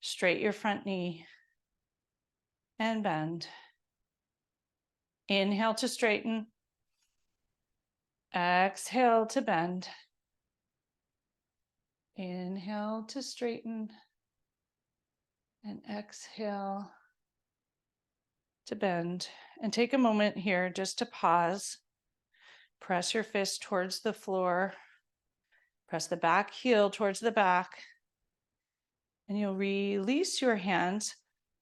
Straight your front knee and bend. Inhale to straighten. Exhale to bend. Inhale to straighten. And exhale to bend. And take a moment here just to pause. Press your fist towards the floor. Press the back heel towards the back. And you'll release your hands,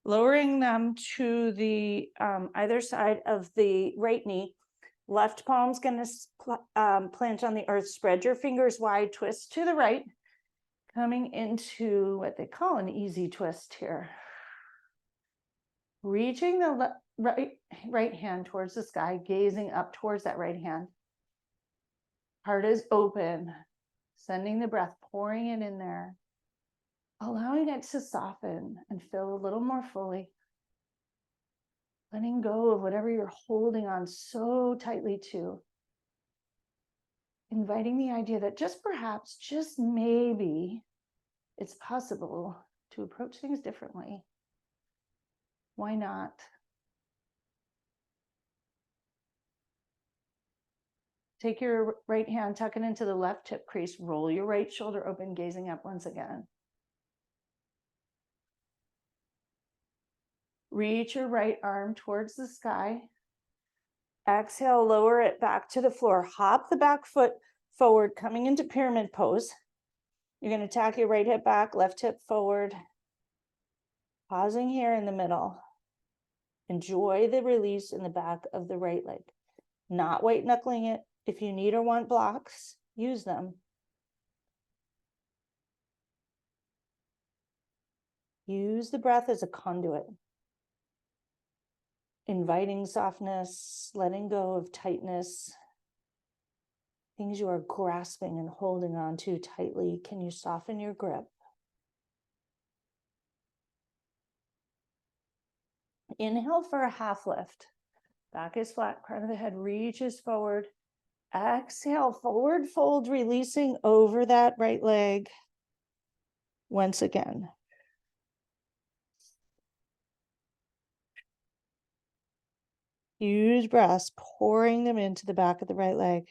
lowering them to the either side of the right knee. Left palm's going to plant on the earth. Spread your fingers wide, twist to the right, coming into what they call an easy twist here. Reaching the right hand towards the sky, gazing up towards that right hand. Heart is open, sending the breath, pouring it in there, allowing it to soften and fill a little more fully. Letting go of whatever you're holding on so tightly to. Inviting the idea that just perhaps, just maybe, it's possible to approach things differently. Why not? Take your right hand, tuck it into the left hip crease, roll your right shoulder open, gazing up once again. Reach your right arm towards the sky. Exhale, lower it back to the floor. Hop the back foot forward, coming into pyramid pose. You're going to tack your right hip back, left hip forward. Pausing here in the middle. Enjoy the release in the back of the right leg. Not white knuckling it. If you need or want blocks, use them. Use the breath as a conduit. Inviting softness, letting go of tightness. Things you are grasping and holding on to tightly. Can you soften your grip? Inhale for a half lift. Back is flat, crown of the head reaches forward. Exhale, forward fold, releasing over that right leg. Once again. Huge breaths, pouring them into the back of the right leg.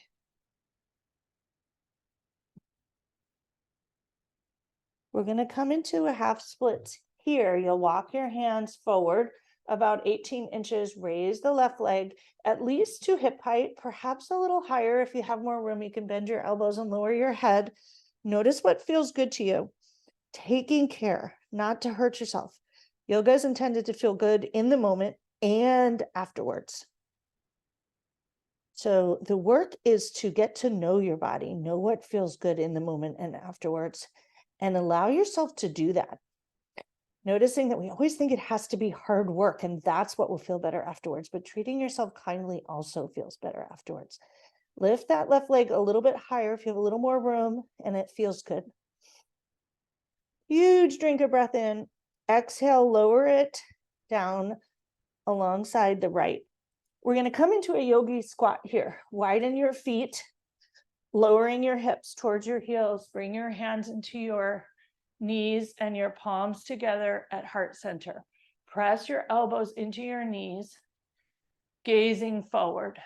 We're going to come into a half split here. You'll walk your hands forward about 18 inches, raise the left leg at least to hip height, perhaps a little higher. If you have more room, you can bend your elbows and lower your head. Notice what feels good to you. Taking care not to hurt yourself. Yoga is intended to feel good in the moment and afterwards. So the work is to get to know your body, know what feels good in the moment and afterwards, and allow yourself to do that. Noticing that we always think it has to be hard work, and that's what will feel better afterwards, but treating yourself kindly also feels better afterwards. Lift that left leg a little bit higher if you have a little more room and it feels good. Huge drink of breath in. Exhale, lower it down alongside the right. We're going to come into a yogi squat here. Widen your feet, lowering your hips towards your heels. Bring your hands into your knees and your palms together at heart center. Press your elbows into your knees, gazing forward.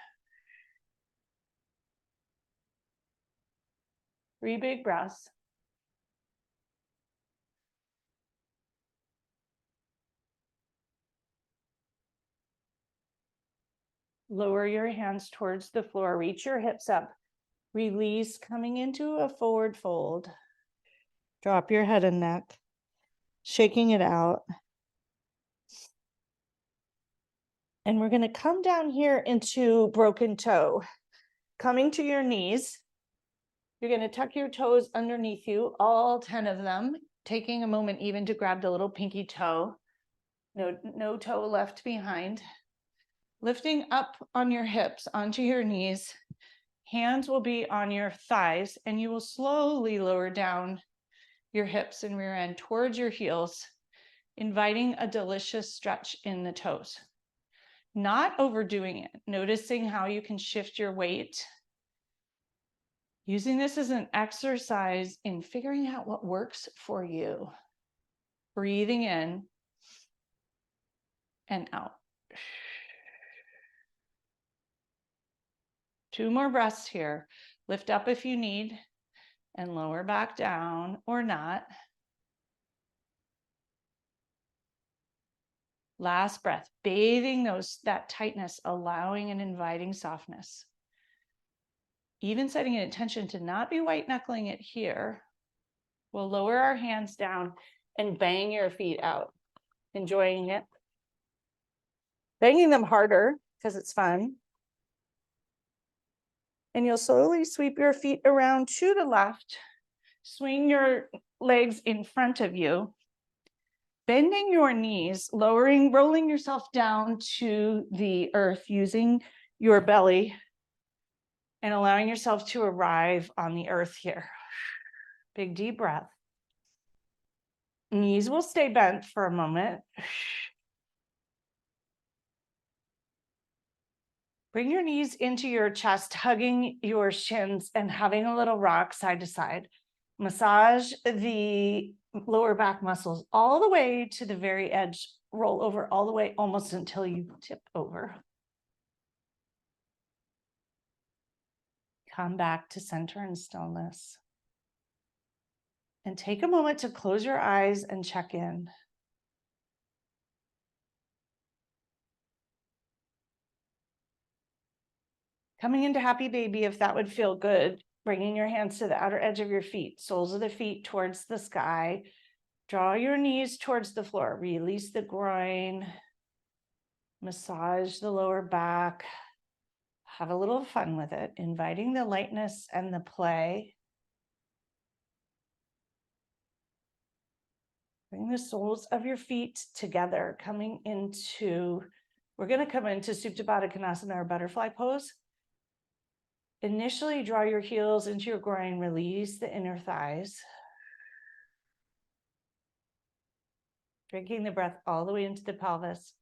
3 big breaths. Lower your hands towards the floor. Reach your hips up. Release, coming into a forward fold. Drop your head and neck, shaking it out. And we're going to come down here into broken toe. Coming to your knees, you're going to tuck your toes underneath you, all 10 of them. Taking a moment even to grab the little pinky toe, no toe left behind. Lifting up on your hips onto your knees. Hands will be on your thighs, and you will slowly lower down your hips and rear end towards your heels, inviting a delicious stretch in the toes. Not overdoing it, noticing how you can shift your weight. Using this as an exercise in figuring out what works for you. Breathing in and out. 2 more breaths here. Lift up if you need and lower back down or not. Last breath, bathing that tightness, allowing and inviting softness. Even setting an intention to not be white knuckling it here. We'll lower our hands down and bang your feet out. Enjoying it. Banging them harder because it's fun. And you'll slowly sweep your feet around to the left. Swing your legs in front of you. Bending your knees, rolling yourself down to the earth using your belly and allowing yourself to arrive on the earth here. Big deep breath. Knees will stay bent for a moment. Bring your knees into your chest, hugging your shins and having a little rock side to side. Massage the lower back muscles all the way to the very edge. Roll over all the way almost until you tip over. Come back to center and stillness. And take a moment to close your eyes and check in. Coming into happy baby, if that would feel good, bringing your hands to the outer edge of your feet, soles of the feet towards the sky. Draw your knees towards the floor. Release the groin. Massage the lower back. Have a little fun with it, inviting the lightness and the play. Bring the soles of your feet together, we're going to come into Supta Baddha Konasana, or butterfly pose. Initially, draw your heels into your groin, release the inner thighs. Drinking the breath all the way into the pelvis.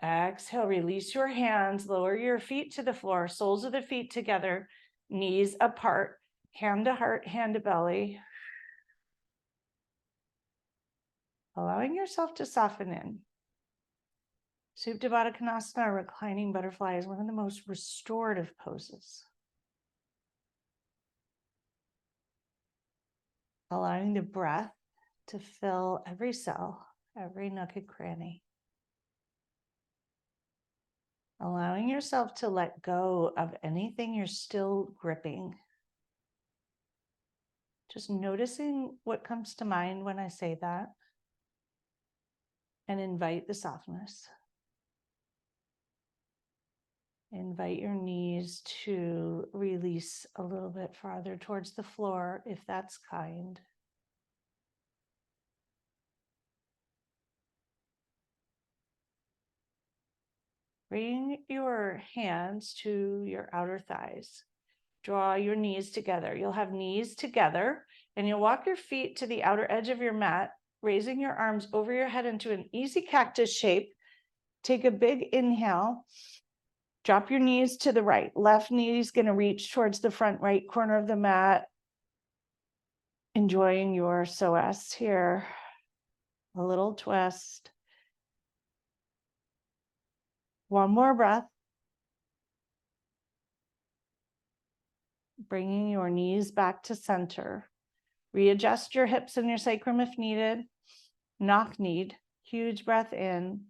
Exhale, release your hands, lower your feet to the floor, soles of the feet together, knees apart, hand to heart, hand to belly. Allowing yourself to soften in. Supta Baddha Konasana, reclining butterfly, is one of the most restorative poses. Allowing the breath to fill every cell, every nook and cranny. Allowing yourself to let go of anything you're still gripping. Just noticing what comes to mind when I say that. And invite the softness. Invite your knees to release a little bit farther towards the floor, if that's kind. Bring your hands to your outer thighs. Draw your knees together. You'll have knees together, and you'll walk your feet to the outer edge of your mat, raising your arms over your head into an easy cactus shape. Take a big inhale. Drop your knees to the right. Left knee is going to reach towards the front right corner of the mat. Enjoying your psoas here. A little twist. One more breath. Bringing your knees back to center. Readjust your hips and your sacrum if needed. Knock-kneed. Huge breath in.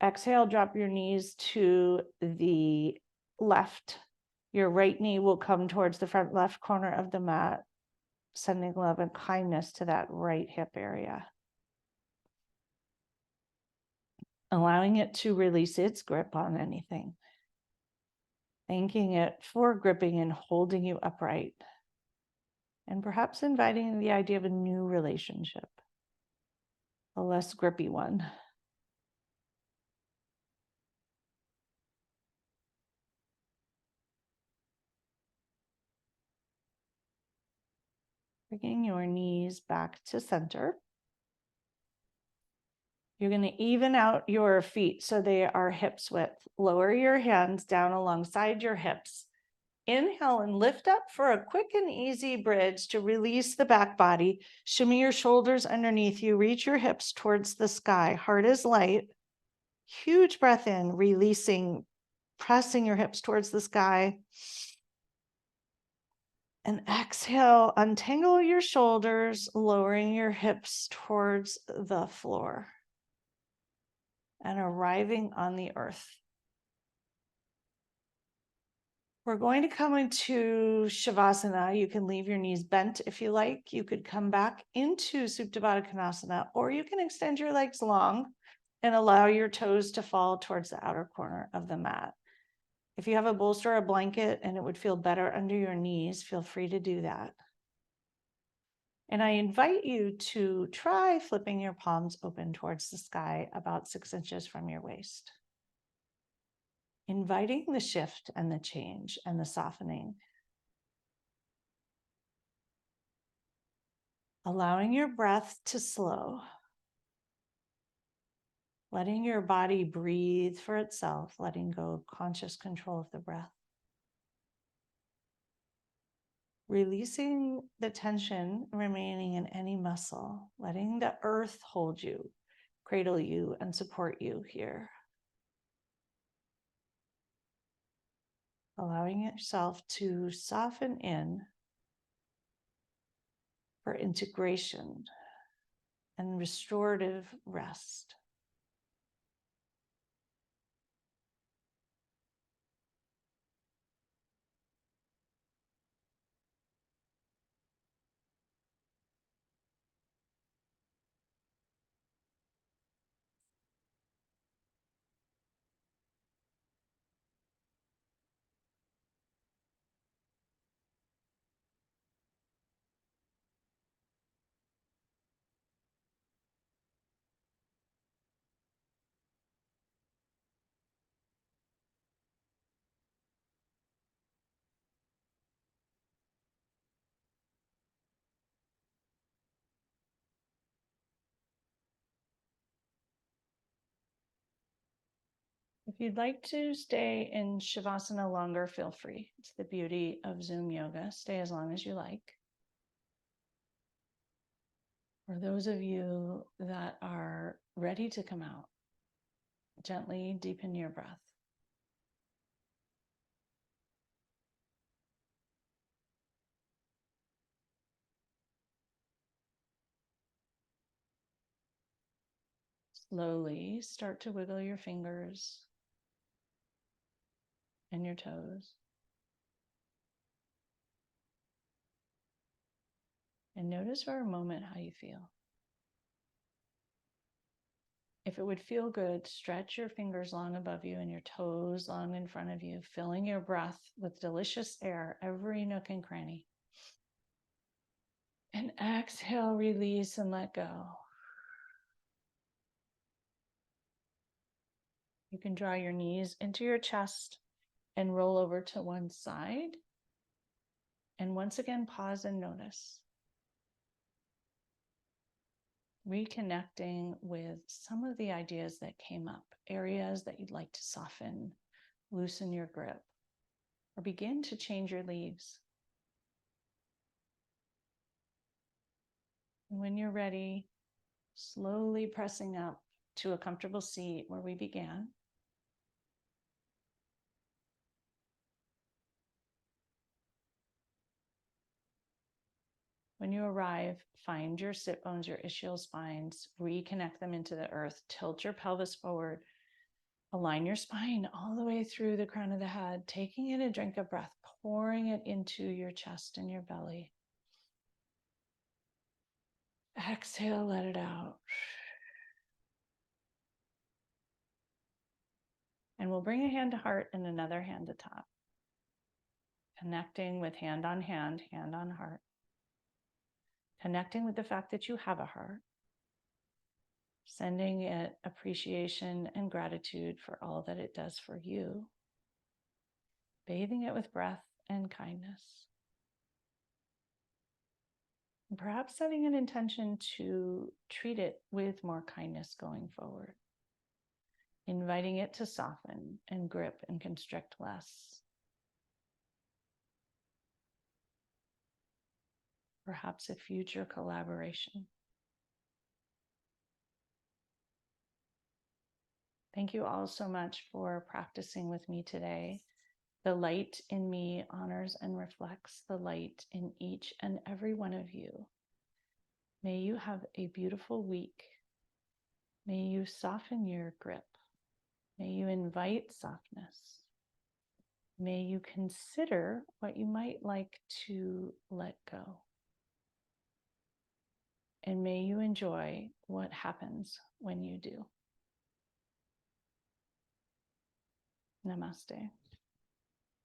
Exhale, drop your knees to the left. Your right knee will come towards the front left corner of the mat, sending love and kindness to that right hip area. Allowing it to release its grip on anything. Thanking it for gripping and holding you upright. and perhaps inviting the idea of a new relationship, a less grippy one. Bringing your knees back to center. You're going to even out your feet so they are hips width. Lower your hands down alongside your hips. Inhale and lift up for a quick and easy bridge to release the back body. Shimmy your shoulders underneath you. Reach your hips towards the sky. Heart is light. Huge breath in, releasing, pressing your hips towards the sky. And exhale, untangle your shoulders, lowering your hips towards the floor and arriving on the earth. We're going to come into Savasana. You can leave your knees bent if you like. You could come back into Supta Baddha Konasana, or you can extend your legs long and allow your toes to fall towards the outer corner of the mat. If you have a bolster or a blanket and it would feel better under your knees, feel free to do that. And I invite you to try flipping your palms open towards the sky about 6 inches from your waist. Inviting the shift and the change and the softening. Allowing your breath to slow. Letting your body breathe for itself, letting go of conscious control of the breath. Releasing the tension remaining in any muscle, letting the earth hold you, cradle you, and support you here. Allowing yourself to soften in for integration and restorative rest. If you'd like to stay in Shavasana longer, feel free. It's the beauty of Zoom yoga. Stay as long as you like. For those of you that are ready to come out, gently deepen your breath. Slowly start to wiggle your fingers and your toes. And notice for a moment how you feel. If it would feel good, stretch your fingers long above you and your toes long in front of you, filling your breath with delicious air, every nook and cranny. And exhale, release, and let go. You can draw your knees into your chest and roll over to one side. And once again, pause and notice. Reconnecting with some of the ideas that came up, areas that you'd like to soften, loosen your grip, or begin to change your leaves. And when you're ready, slowly pressing up to a comfortable seat where we began. When you arrive, find your sit bones, your ischial spines, reconnect them into the earth, tilt your pelvis forward, align your spine all the way through the crown of the head, taking in a drink of breath, pouring it into your chest and your belly. Exhale, let it out. And we'll bring a hand to heart and another hand to top. Connecting with hand on heart. connecting with the fact that you have a heart, sending it appreciation and gratitude for all that it does for you, bathing it with breath and kindness. And perhaps setting an intention to treat it with more kindness going forward, inviting it to soften and grip and constrict less. Perhaps a future collaboration. Thank you all so much for practicing with me today. The light in me honors and reflects the light in each and every one of you. May you have a beautiful week. May you soften your grip. May you invite softness. May you consider what you might like to let go. And may you enjoy what happens when you do. Namaste.